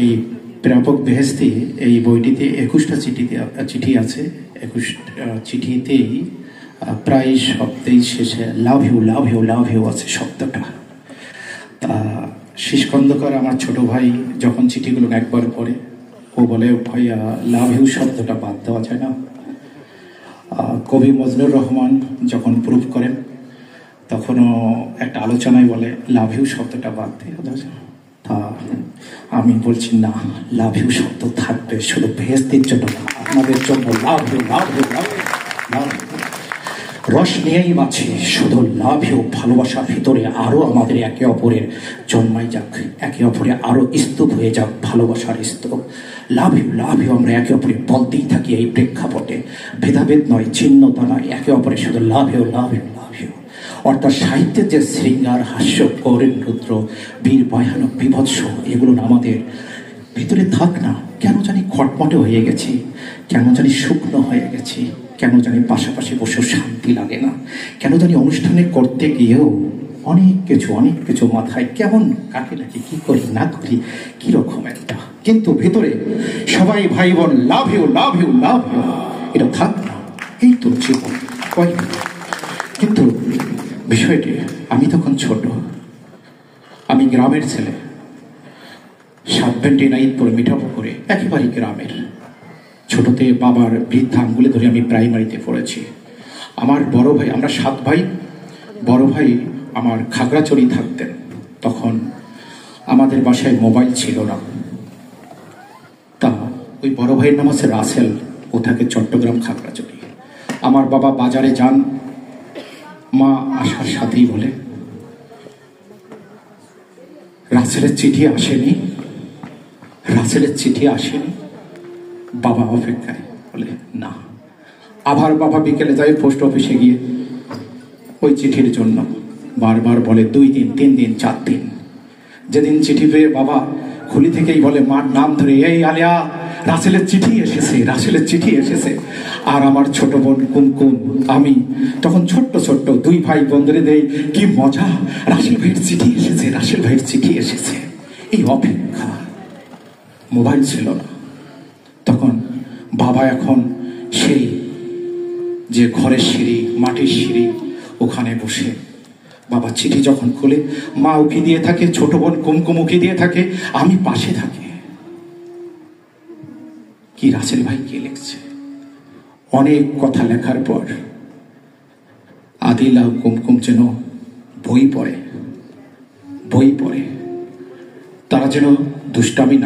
এই প্রাপক বেহেস্তি এই বইটিতে 21টা চিঠি আছে। 21টা চিঠিতেই প্রায় শব্দেই শেষে love you love you love you আছে শব্দটা। তা শীষ খন্দকার আমার ছোট ভাই যখন চিঠিগুলো একবার পড়ে ও বলে, ভাইয়া লাভ ইউ শব্দটা বাদ দেওয়া যায় না? কবি মজনুর রহমান যখন প্রুফ করেন তখনও একটা আলোচনায় বলে লাভ ইউ শব্দটা বাদ দিয়ে দেওয়া যায়। তা আমি বলছি না, লাভ ইউ শব্দ থাকবে, শুধু বেহেস্তির জন্য না, আপনাদের জন্য লাভ ইউ লাভ ইউ লাভ লাভ রস নিয়েই বাঁচি, শুধু লাভ ইউ। ভালোবাসার ভিতরে আরো আমাদের একে অপরের জন্মাই যাক, একে অপরে আরো স্তূপ হয়ে যাক ভালোবাসার স্তূপ। লাভ ইউ আমরা একে অপরে বলতেই থাকি এই প্রেক্ষাপটে, ভেদাভেদ নয়, চিহ্নতা নয়, একে অপরে শুধু love you love you love you. অর্থাৎ সাহিত্যের যে শৃঙ্গার, হাস্য, করেন, রুদ্র, বীর, ভয়ানক, বিভৎস, এগুলো আমাদের ভিতরে থাক না। কেন জানি খটমটে হয়ে গেছি, কেন জানি শুকনো হয়ে গেছি, কেন জানি পাশাপাশি বসেও শান্তি লাগে না, কেন জানি অনুষ্ঠানে করতে গিয়েও অনেক কিছু মাথায় কেমন কাকে নাকি, কি করি না করি, কিরকম একটা। কিন্তু ভিতরে সবাই ভাই বোন, love you love you love you, এটা থাক না। এই তো জীবন। কিন্তু বিষয়টি, আমি তখন ছোট, আমি গ্রামের ছেলে, 79 মিঠাপুকুরে, একেবারে গ্রামের। ছোটতে বাবার বৃদ্ধা আঙ্গুলে ধরে আমি প্রাইমারিতে পড়েছি। আমার বড় ভাই, আমরা 7 ভাই, বড় ভাই আমার খাগড়াছড়ি থাকতেন। তখন আমাদের বাসায় মোবাইল ছিল না। তা ওই বড় ভাইয়ের নাম আছে রাসেল, ও থাকে চট্টগ্রাম খাগড়াছড়ি। আমার বাবা বাজারে যান, মা আসার সাথেই বলে, রাসেলের চিঠি আসেনি, রাসেলের চিঠি আসেনি। বাবা অপেক্ষায়, বলে না। আবার বাবা বিকেলে যায় পোস্ট অফিসে গিয়ে ওই চিঠির জন্য বারবার বলে 2 দিন 3 দিন 4 দিন। যেদিন চিঠি পেয়ে বাবা খুলি থেকেই বলে মার নাম ধরে, এই আলিয়া, রাসেলের চিঠি এসেছে, রাসেলের চিঠি এসেছে। আর আমার ছোট বোন কুমকুম, আমি তখন ছোট্ট 2 ভাই বন্ধুরে দেই, কি মজা, রাসেল ভাইয়ের চিঠি এসেছে, রাসেল ভাইয়ের চিঠি এসেছে। এই অপেক্ষা। মোবাইল ছিল না তখন। বাবা এখন সেই যে ঘরের সিঁড়ি, মাটির সিঁড়ি, ওখানে বসে বাবা চিঠি যখন খুলে, মা উকি দিয়ে থাকে, ছোট বোন কুমকুম উকি দিয়ে থাকে, আমি পাশে থাকি। কি রাসেল ভাই কি লিখছে। অনেক কথা লেখার পর আদিল আর কুমকুম যেন বই পড়ে, তারা যেন দুষ্টামি না